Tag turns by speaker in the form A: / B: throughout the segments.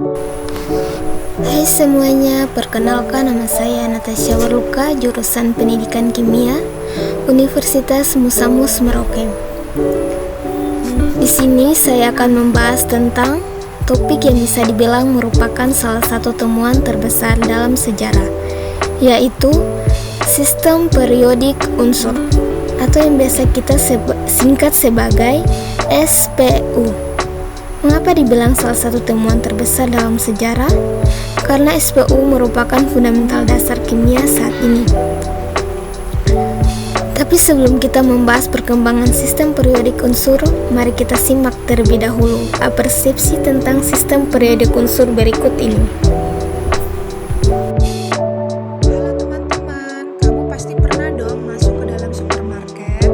A: Hai semuanya, perkenalkan nama saya Natasha Warluka, jurusan Pendidikan Kimia, Universitas Musamus Merauke. Di sini saya akan membahas tentang topik yang bisa dibilang merupakan salah satu temuan terbesar dalam sejarah, yaitu sistem periodik unsur, atau yang biasa kita singkat sebagai SPU. Mengapa dibilang salah satu temuan terbesar dalam sejarah? Karena SPU merupakan fundamental dasar kimia saat ini. Tapi sebelum kita membahas perkembangan sistem periodik unsur, mari kita simak terlebih dahulu persepsi tentang sistem periodik unsur berikut ini.
B: Halo teman-teman, kamu pasti pernah dong masuk ke dalam supermarket.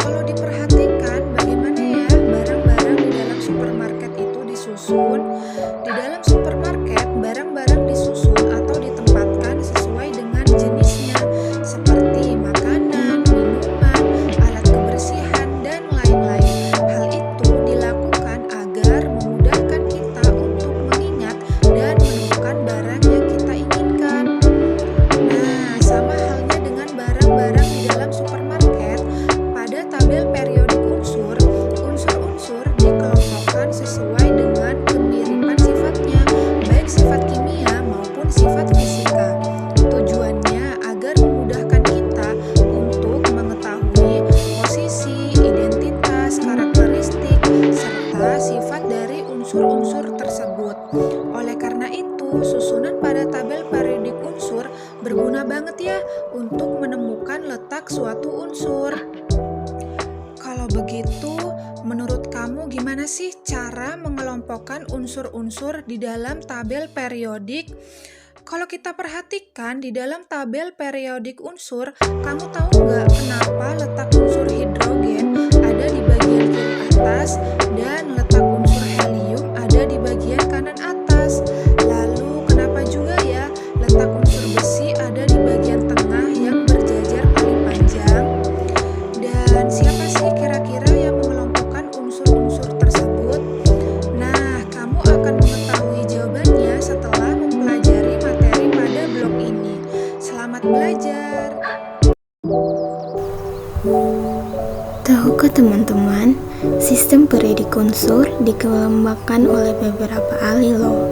B: Kalau diperhatikan, bagaimana ya barang-barang di dalam supermarket itu disusun? Di dalam supermarket, barang-barang disusun atau ditempatkan sesuai dengan jenisnya, seperti makanan, minuman, alat kebersihan, dan lain-lain. Hal itu dilakukan agar memudahkan kita untuk mengingat dan menemukan barang yang kita inginkan. Nah, sama halnya dengan barang-barang di dalam supermarket, pada tabel periodik unsur, unsur-unsur dikelompokkan sesuai dengan kemiripan sifatnya, baik sifat kimia maupun sifat fisika. Tujuannya agar memudahkan kita untuk mengetahui posisi, identitas, karakteristik, serta sifat dari unsur-unsur tersebut. Oleh karena itu, susunan pada tabel periodik unsur berguna banget ya untuk menemukan letak suatu unsur. Kalau begitu, menurut kamu gimana sih cara mengelompokkan unsur-unsur di dalam tabel periodik? Kalau kita perhatikan di dalam tabel periodik unsur, kamu tahu nggak kenapa letak unsur hidrogen ada di bagian kiri atas dan letak unsur helium ada di bagian kanan atas? Lalu kenapa juga ya letak unsur besi ada di bagian tengah yang berjajar paling panjang? Dan siapa sih kira-kira yang mengelompokkan unsur-unsur tersebut? Nah, kamu akan mengetahui jawabannya setelah mempelajari materi pada blog ini. Selamat belajar!
A: Tahukah teman-teman, sistem periodik unsur dikembangkan oleh beberapa ahli loh.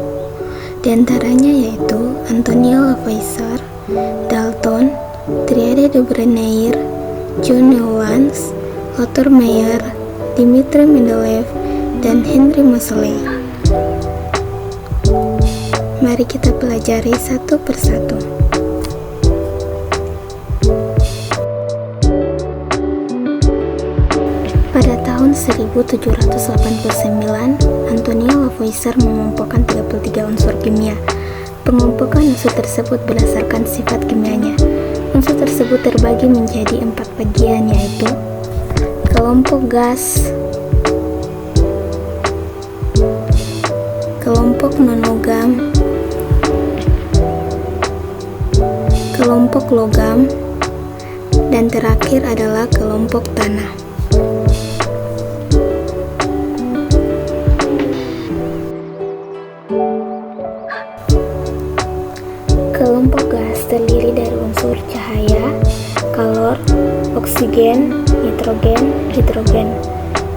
A: Di antaranya yaitu Antonio Lavoisier, Dalton, Thierry de Brenner, John Newlands, Lothar Meyer, Dmitri Mendeleev, dan Henry Moseley. Mari kita pelajari satu persatu. Pada tahun 1789, Antonio Lavoisier mengelompokkan 33 unsur kimia. Pengelompokan unsur tersebut berdasarkan sifat kimianya. Unsur tersebut terbagi menjadi 4 bagian, yaitu kelompok gas, kelompok nonlogam, kelompok logam, dan terakhir adalah kelompok tanah. Kelompok gas terdiri dari unsur cahaya, kalor, oksigen, nitrogen, hidrogen.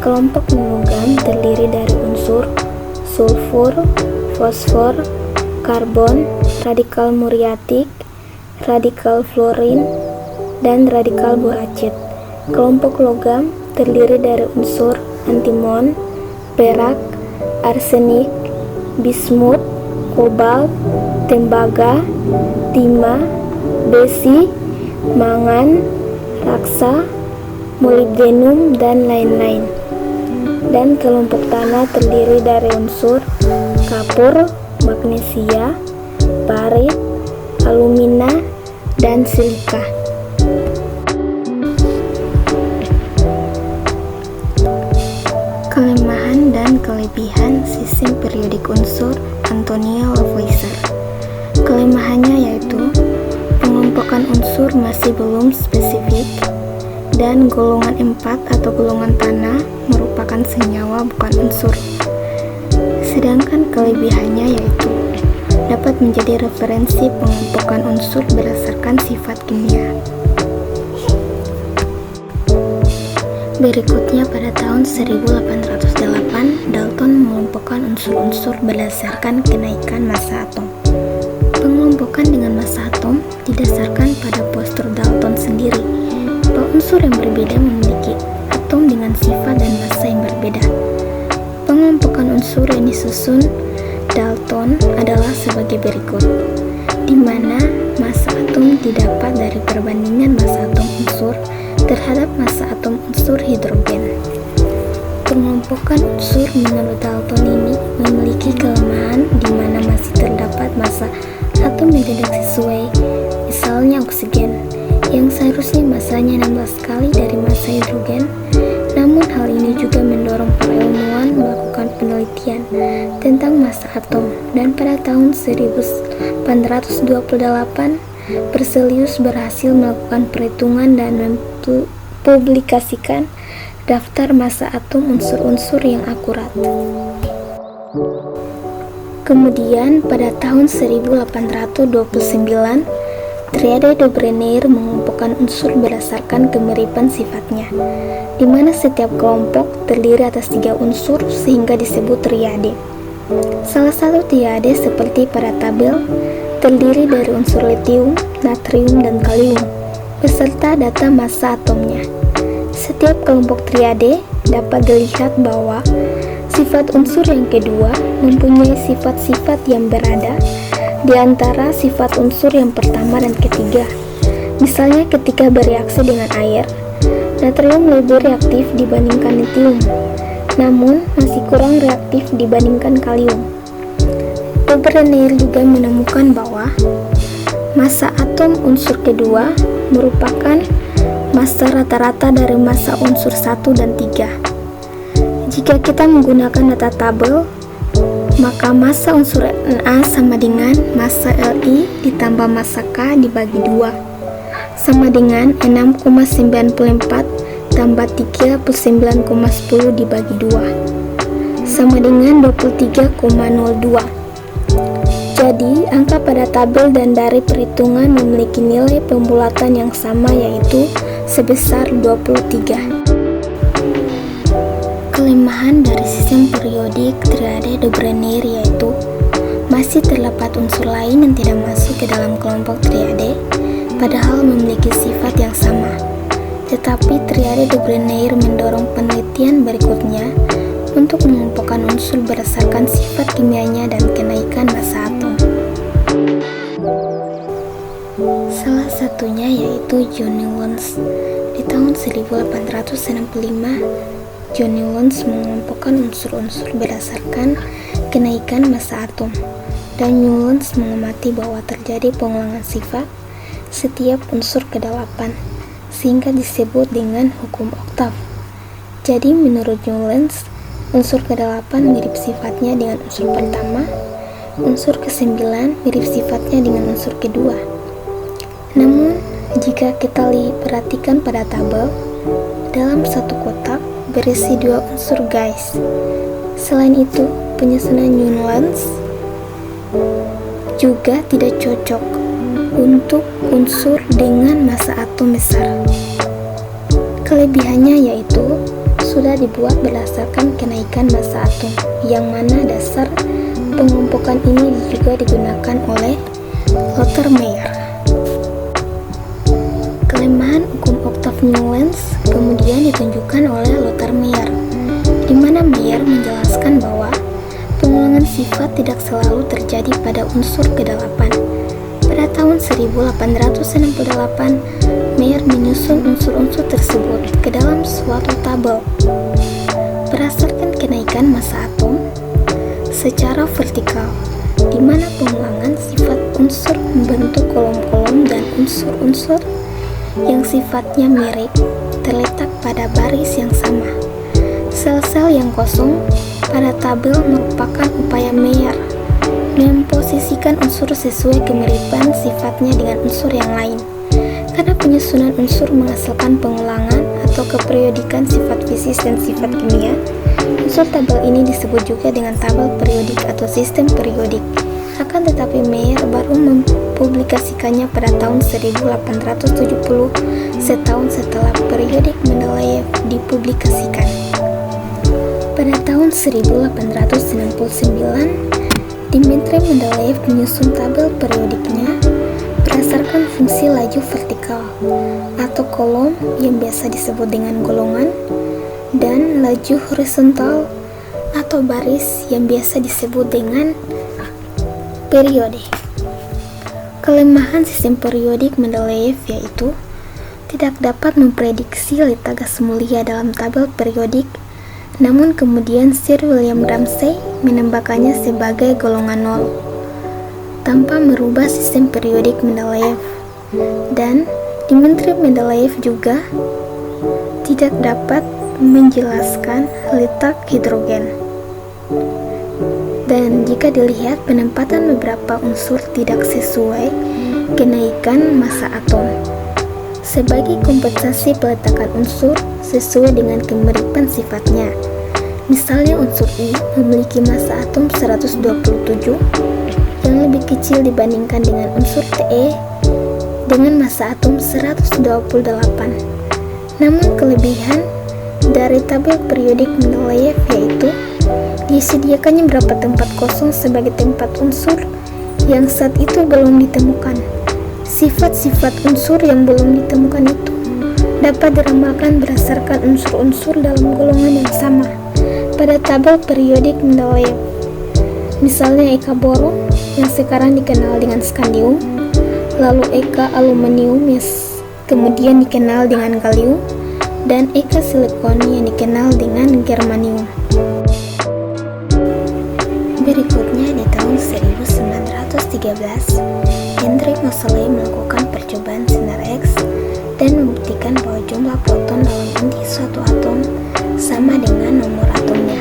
A: Kelompok nonlogam terdiri dari unsur sulfur, fosfor, karbon, radikal muriatik, radikal fluorin, dan radikal boracit. Kelompok logam terdiri dari unsur antimon, perak, arsenik, bismut, kobalt, tembaga, timah, besi, mangan, raksa, molibdenum, dan lain-lain. Dan kelompok tanah terdiri dari unsur kapur, magnesia, barit, alumina, dan silika. Kelemahan dan kelebihan sistem periodik unsur Antonio Lavoisier. Kelemahannya yaitu pengelompokan unsur masih belum spesifik, dan golongan 4 atau golongan tanah merupakan senyawa bukan unsur. Sedangkan Kelebihannya yaitu dapat menjadi referensi pengelompokan unsur berdasarkan sifat kimia. Berikutnya, pada tahun 1808, Dalton mengelompokkan unsur-unsur berdasarkan kenaikan massa atom. Pengelompokan dengan massa atom didasarkan pada postur Dalton sendiri, bahwa unsur yang berbeda memiliki atom dengan sifat dan massa yang berbeda. Pengelompokan unsur yang disusun Dalton adalah sebagai berikut, di mana massa atom didapat dari perbandingan massa atom unsur terhadap massa atom unsur hidrogen. Pengelompokan unsur menurut Dalton ini memiliki kelemahan di mana masih terdapat massa atom yang tidak sesuai, misalnya oksigen, yang seharusnya massanya 16 kali dari massa hidrogen. Namun hal ini juga mendorong para ilmuwan melakukan penelitian tentang massa atom, dan pada tahun 1828 Berzelius berhasil melakukan perhitungan dan mempublikasikan daftar massa atom unsur-unsur yang akurat. Kemudian pada tahun 1829, triade de Brenner mengelompokkan unsur berdasarkan kemiripan sifatnya, di mana setiap kelompok terdiri atas 3 unsur sehingga disebut triade. Salah satu triade seperti pada tabel terdiri dari unsur litium, natrium, dan kalium, beserta data massa atomnya. Setiap kelompok triade dapat dilihat bahwa sifat unsur yang kedua mempunyai sifat-sifat yang berada di antara sifat unsur yang pertama dan ketiga. Misalnya ketika bereaksi dengan air, natrium lebih reaktif dibandingkan litium, namun masih kurang reaktif dibandingkan kalium. De Brenner juga menemukan bahwa massa atom unsur kedua merupakan massa rata-rata dari massa unsur 1 dan 3. Jika kita menggunakan data tabel, maka massa unsur Na sama dengan massa Li ditambah massa K dibagi 2, sama dengan 6,94 tambah 39,10 dibagi 2, sama dengan 23,02. Jadi, angka pada tabel dan dari perhitungan memiliki nilai pembulatan yang sama, yaitu sebesar 23. Kelemahan dari sistem periodik triade de Brenner yaitu masih terdapat unsur lain yang tidak masuk ke dalam kelompok triade, padahal memiliki sifat yang sama. Tetapi triade de Brenner mendorong penelitian berikutnya untuk mengelompokkan unsur berdasarkan sifat kimianya dan kenaikan massa atom. Salah satunya yaitu John Newlands. Di tahun 1865, John Newlands mengelompokkan unsur-unsur berdasarkan kenaikan massa atom, dan Newlands mengamati bahwa terjadi pengulangan sifat setiap unsur ke-8, sehingga disebut dengan hukum oktav. Jadi menurut Newlands, unsur ke-8 mirip sifatnya dengan unsur pertama, unsur ke-9 mirip sifatnya dengan unsur kedua. Namun, jika kita perhatikan pada tabel, dalam satu kotak berisi 2 unsur guys. Selain itu, penyusunan Newlands juga tidak cocok untuk unsur dengan massa atom besar. Kelebihannya yaitu sudah dibuat berdasarkan kenaikan massa atom, yang mana dasar pengelompokan ini juga digunakan oleh Lothar Meyer. Kelemahan hukum oktav Newlands kemudian ditunjukkan oleh Lothar Meyer, di mana Meyer menjelaskan bahwa pengulangan sifat tidak selalu terjadi pada unsur ke-8. Pada tahun 1868, Meyer menyusun unsur-unsur tersebut ke dalam suatu tabel berdasarkan kenaikan massa atom secara vertikal, di mana pengulangan sifat unsur membentuk kolom-kolom dan unsur-unsur yang sifatnya mirip terletak pada baris yang sama. Sel-sel yang kosong pada tabel merupakan upaya Meyer memposisikan unsur sesuai kemiripan sifatnya dengan unsur yang lain. Karena penyusunan unsur menghasilkan pengulangan atau keperiodikan sifat fisis dan sifat kimia, Unsur tabel ini disebut juga dengan tabel periodik atau sistem periodik. Akan tetapi Meyer baru mempublikasikannya pada tahun 1870, setahun setelah periodik Mendeleev dipublikasikan. Pada tahun 1899, Dmitri Mendeleev menyusun tabel periodiknya berdasarkan fungsi laju vertikal atau kolom yang biasa disebut dengan golongan, dan laju horizontal atau baris yang biasa disebut dengan periode. Kelemahan sistem periodik Mendeleev yaitu tidak dapat memprediksi letak gas mulia dalam tabel periodik, namun kemudian Sir William Ramsay menambahkannya sebagai golongan nol tanpa merubah sistem periodik Mendeleev, dan Dmitri Mendeleev juga tidak dapat menjelaskan letak hidrogen. Dan jika dilihat, penempatan beberapa unsur tidak sesuai kenaikan massa atom. Sebagai kompensasi peletakan unsur sesuai dengan kemiripan sifatnya. Misalnya unsur I memiliki massa atom 127 yang lebih kecil dibandingkan dengan unsur Te dengan massa atom 128. Namun kelebihan dari tabel periodik Mendeleev yaitu disediakannya beberapa tempat kosong sebagai tempat unsur yang saat itu belum ditemukan. Sifat-sifat unsur yang belum ditemukan itu dapat diramalkan berdasarkan unsur-unsur dalam golongan yang sama pada tabel periodik Mendeleev. Misalnya eka boron yang sekarang dikenal dengan skandium, lalu eka aluminium yang kemudian dikenal dengan gallium, dan eka silikon yang dikenal dengan germanium. Berikutnya di tahun 1913, Hendrik Moseley melakukan percobaan sinar X dan membuktikan bahwa jumlah proton dalam inti suatu atom sama dengan nomor atomnya.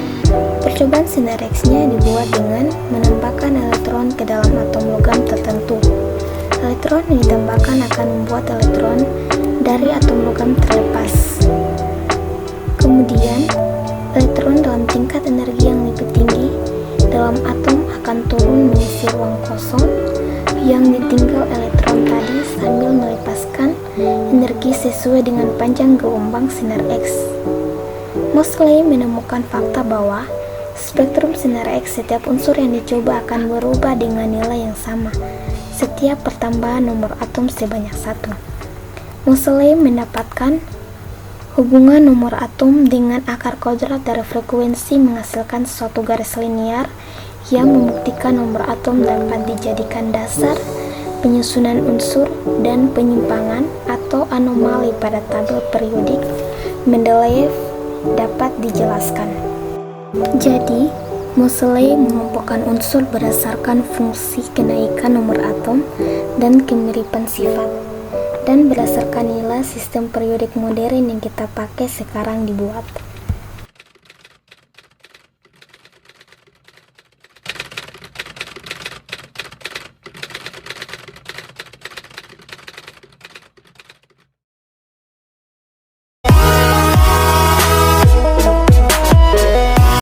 A: Percobaan sinar X-nya dibuat dengan menambahkan elektron ke dalam atom logam tertentu. Elektron yang ditambahkan akan membuat elektron dari atom logam terlepas. Kemudian, elektron dalam tingkat energi yang lebih tinggi dalam atom akan turun mengisi ruang kosong yang ditinggal elektron tadi sambil melepaskan energi sesuai dengan panjang gelombang sinar X. Moseley menemukan fakta bahwa spektrum sinar X setiap unsur yang dicoba akan berubah dengan nilai yang sama setiap pertambahan nomor atom sebanyak 1. Moseley mendapatkan hubungan nomor atom dengan akar kodrat dari frekuensi menghasilkan suatu garis linear yang membuktikan nomor atom dapat dijadikan dasar penyusunan unsur dan penyimpangan atau anomali pada tabel periodik Mendeleev dapat dijelaskan. Jadi, Moseley mengelompokkan unsur berdasarkan fungsi kenaikan nomor atom dan kemiripan sifat, dan berdasarkan nilai sistem periodik modern yang kita pakai sekarang dibuat.